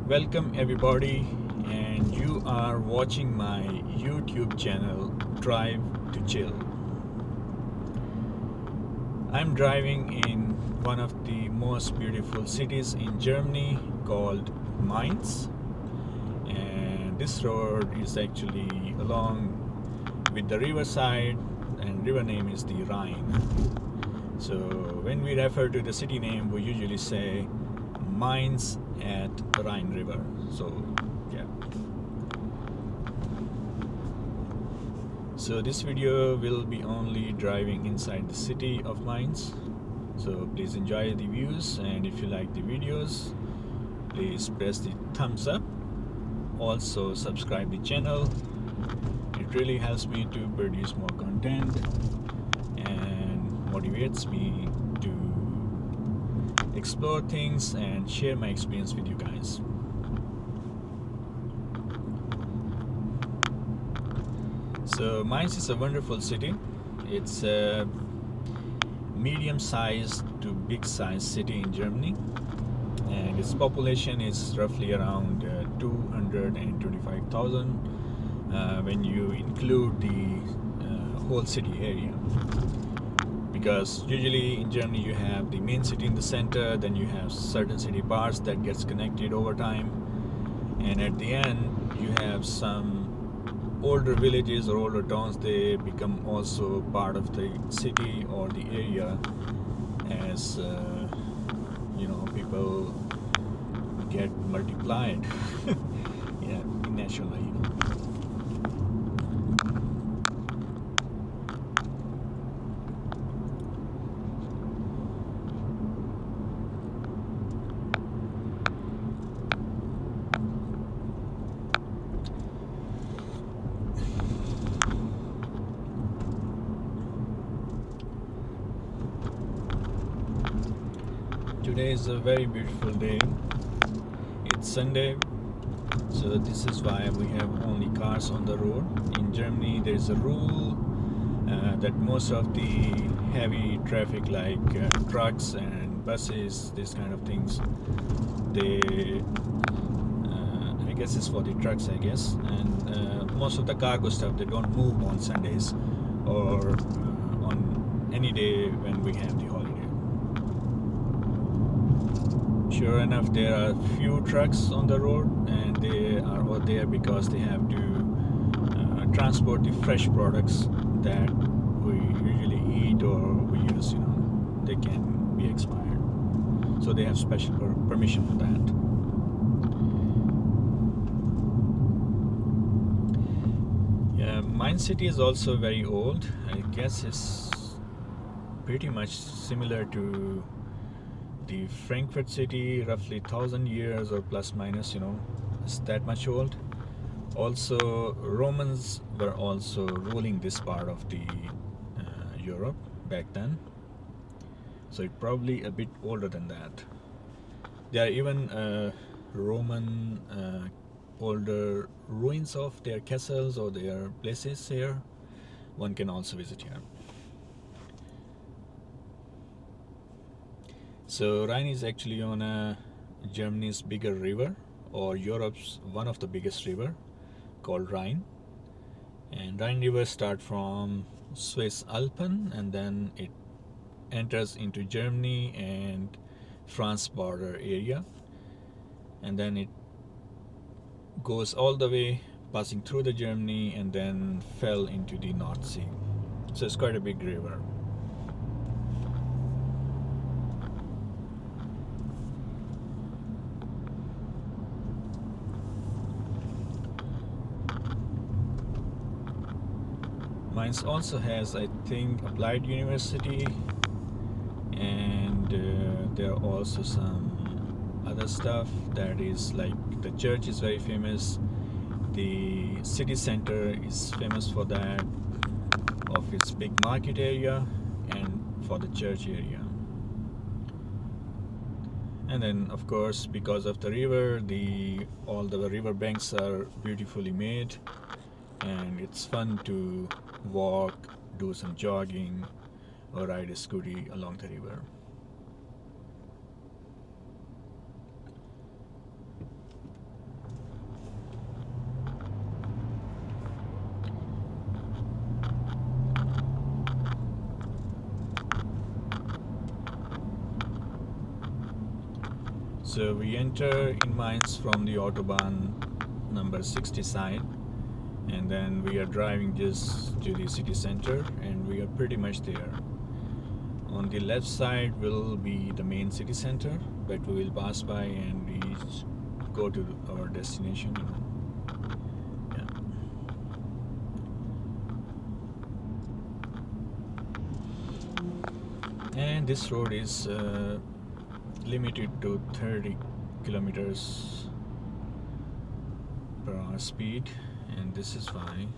Welcome everybody, and you are watching my YouTube channel Drive to Chill. I'm driving in one of the most beautiful cities in Germany called Mainz, and this road is actually along with the riverside, and river name is the Rhine. So when we refer to the city name, we usually say Mainz at the Rhine River. So yeah. So this video will be only driving inside the city of Mainz. So please enjoy the views, and if you like the videos, please press the thumbs up. Also subscribe the channel. It really helps me to produce more content and motivates me to explore things and share my experience with you guys. So Mainz is a wonderful city. It's a medium-sized to big-sized city in Germany, and its population is roughly around 225,000 when you include the whole city area. Because usually in Germany you have the main city in the center, then you have certain city parts that gets connected over time, and at the end you have some older villages or older towns. They become also part of the city or the area as people get multiplied yeah, naturally. Today is a very beautiful day. It's Sunday, so this is why we have only cars on the road. In Germany there is a rule that most of the heavy traffic like trucks and buses, these kind of things, they I guess it's for the trucks, I guess, and most of the cargo stuff, they don't move on Sundays or on any day when we have the holiday. Sure enough, there are few trucks on the road, and they are out there because they have to transport the fresh products that we usually eat or we use. They can be expired, so they have special permission for that. Yeah, Mainz city is also very old. I guess it's pretty much similar to the Frankfurt city, roughly 1,000 years or plus minus, it's that much old. Also, Romans were also ruling this part of the Europe back then, so it's probably a bit older than that. There are even Roman older ruins of their castles or their places here. One can also visit here. So Rhine is actually on Germany's bigger river, or Europe's one of the biggest river, called Rhine. And Rhine river starts from Swiss Alpen, and then it enters into Germany and France border area, and then it goes all the way, passing through the Germany, and then fell into the North Sea. So it's quite a big river. Mainz also has, I think, applied university, and there are also some other stuff that is like the church is very famous. The city center is famous for that, of its big market area and for the church area. And then of course, because of the river, all the river banks are beautifully made, and it's fun to walk, do some jogging, or ride a scooty along the river. So we enter in Mainz from the Autobahn number 60 side, and then we are driving just to the city center, and we are pretty much there. On the left side will be the main city center, but we will pass by and we go to our destination. Yeah. And this road is limited to 30 kilometers per hour speed, and this is fine.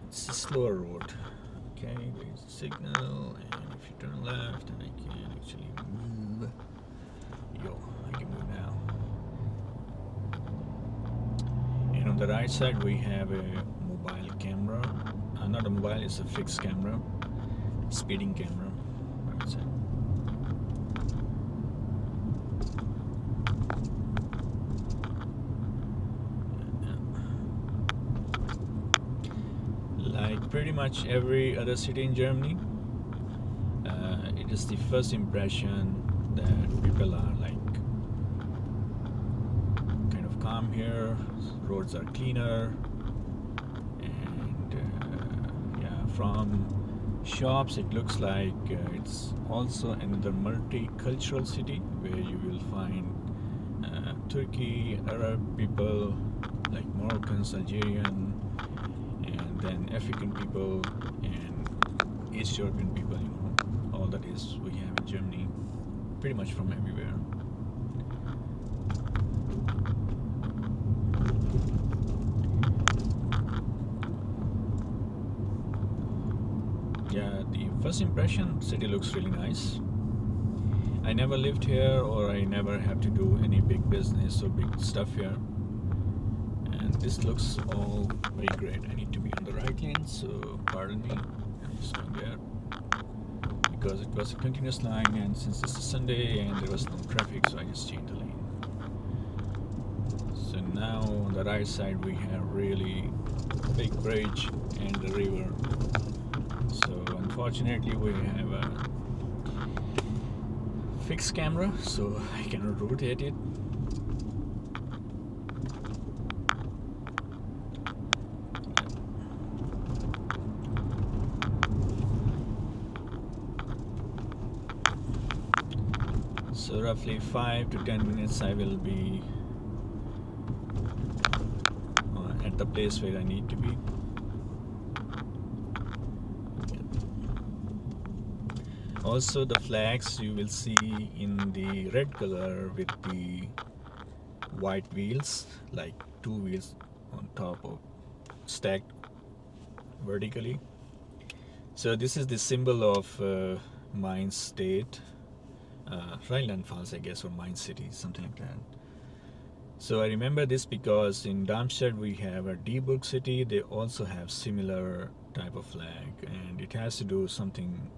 It's a slower road. Okay, there's a signal, and if you turn left, then I can actually move. Yo, I can move now. And on the right side we have a mobile camera. Not a mobile, it's a fixed camera, speeding camera, I would say. Like pretty much every other city in Germany, it is the first impression that people are like kind of calm here. Roads are cleaner, and yeah, from shops it looks like it's also another multicultural city where you will find Turkey, Arab people, like Moroccans, Algerian, and then African people and East European people, all that is we have in Germany, pretty much from everywhere. Yeah, the first impression, city looks really nice. I never lived here, or I never have to do any big business or big stuff here. And this looks all very great. I need to be on the right lane, so pardon me. I'm just going there because it was a continuous line, and since it's a Sunday and there was no traffic, so I just changed the lane. So now on the right side we have really big bridge and the river. So unfortunately we have a fixed camera, so I cannot rotate it. So roughly 5 to 10 minutes I will be at the place where I need to be. Also the flags you will see in the red color with the white wheels, like 2 wheels on top of stacked vertically. So this is the symbol of Mainz state, Rheinland-Pfalz I guess, or Mainz city, something like that. So I remember this because in Darmstadt we have a Dieburg city, they also have similar type of flag, and it has to do something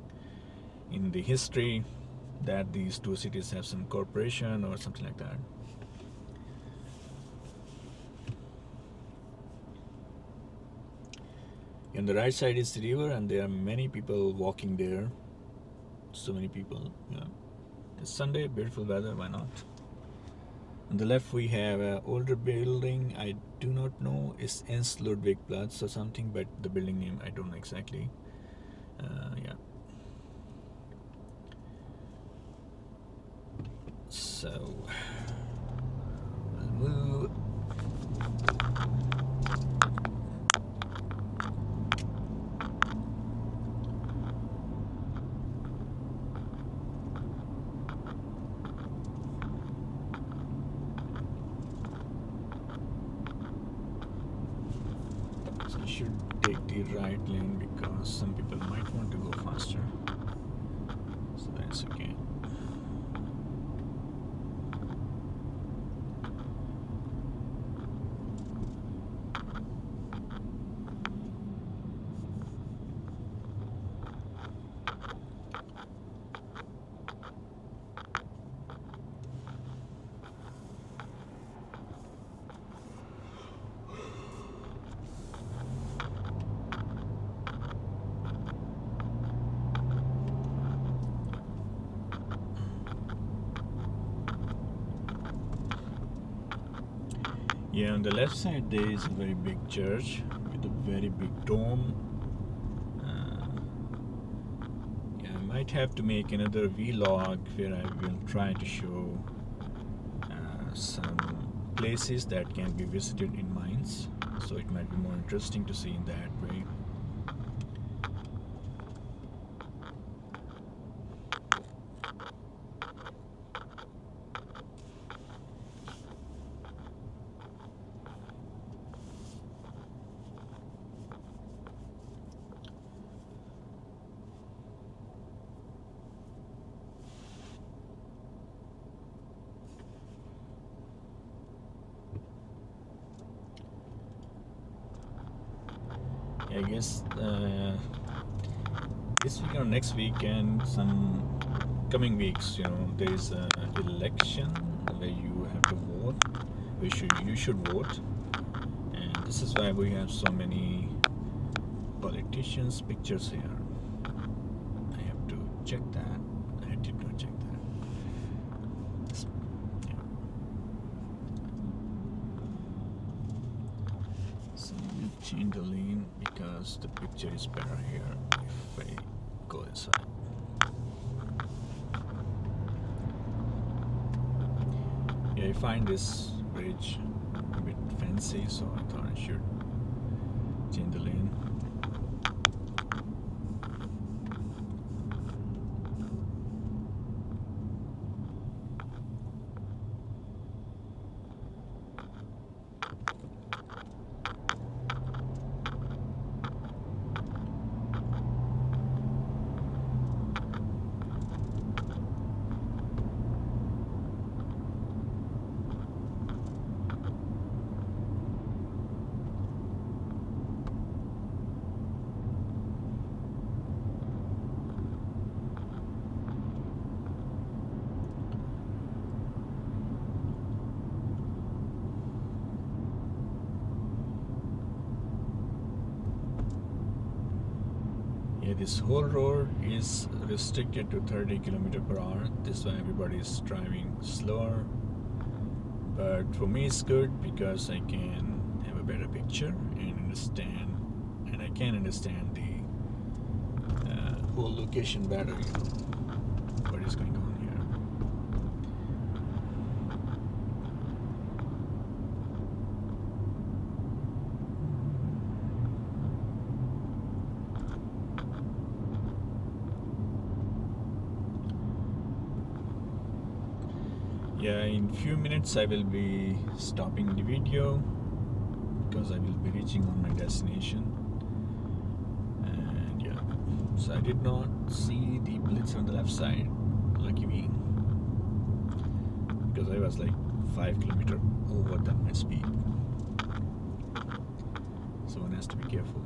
in the history that these two cities have some cooperation or something like that. On the right side is the river, and there are many people walking there. So many people. Yeah, it's Sunday, beautiful weather, why not? On the left we have an older building. I do not know, it's Ernst Ludwig Platz or something, but the building name I don't know exactly. Yeah. So I'll move. So I should take the right lane because some people might want to go faster. So that's okay. Yeah, on the left side there is a very big church with a very big dome. Yeah, I might have to make another vlog where I will try to show some places that can be visited in Mainz, so it might be more interesting to see in that way. I guess this week or next week and some coming weeks, there is an election where you have to vote. You should vote, and this is why we have so many politicians' pictures here. I have to check that. I did not check that. Yeah. So we'll change the lane because the picture is better here if I go inside. Yeah, I find this bridge a bit fancy, so I thought I should change the lane. Yeah, this whole road is restricted to 30 km/h. This is why everybody is driving slower. But for me, it's good because I can have a better picture and I can understand the whole location better. What is going on here? Yeah, in few minutes I will be stopping the video because I will be reaching on my destination. And yeah, so I did not see the blitz on the left side. Lucky me, because I was like 5 km over than my speed. So one has to be careful.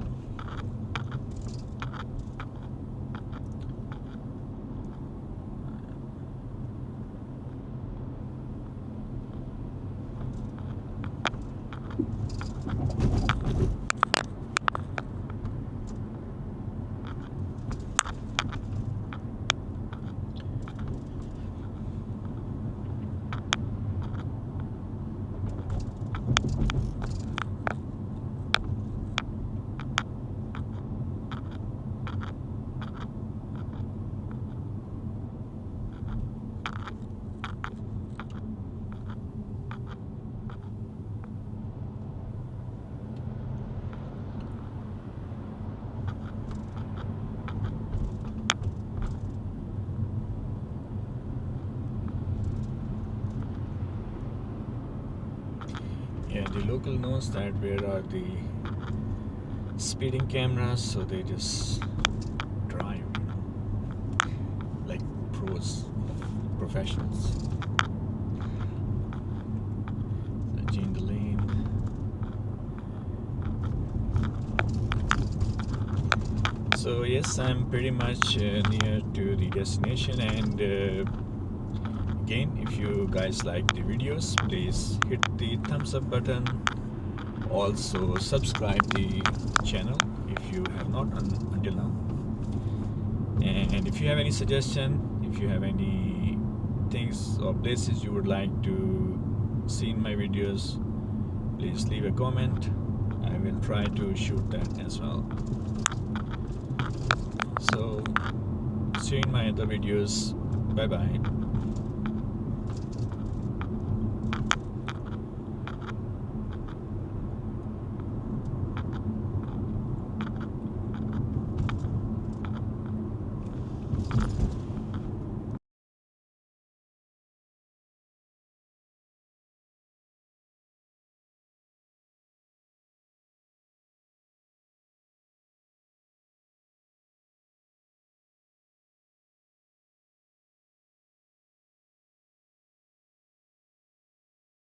Yeah, the local knows that where are the speeding cameras, so they just drive, like pros, professionals. So change the lane. So yes, I'm pretty much near to the destination, and again, if you guys like the videos, please hit the thumbs up button. Also subscribe the channel if you have not until now. And if you have any suggestion, if you have any things or places you would like to see in my videos, please leave a comment. I will try to shoot that as well. So see you in my other videos. Bye bye.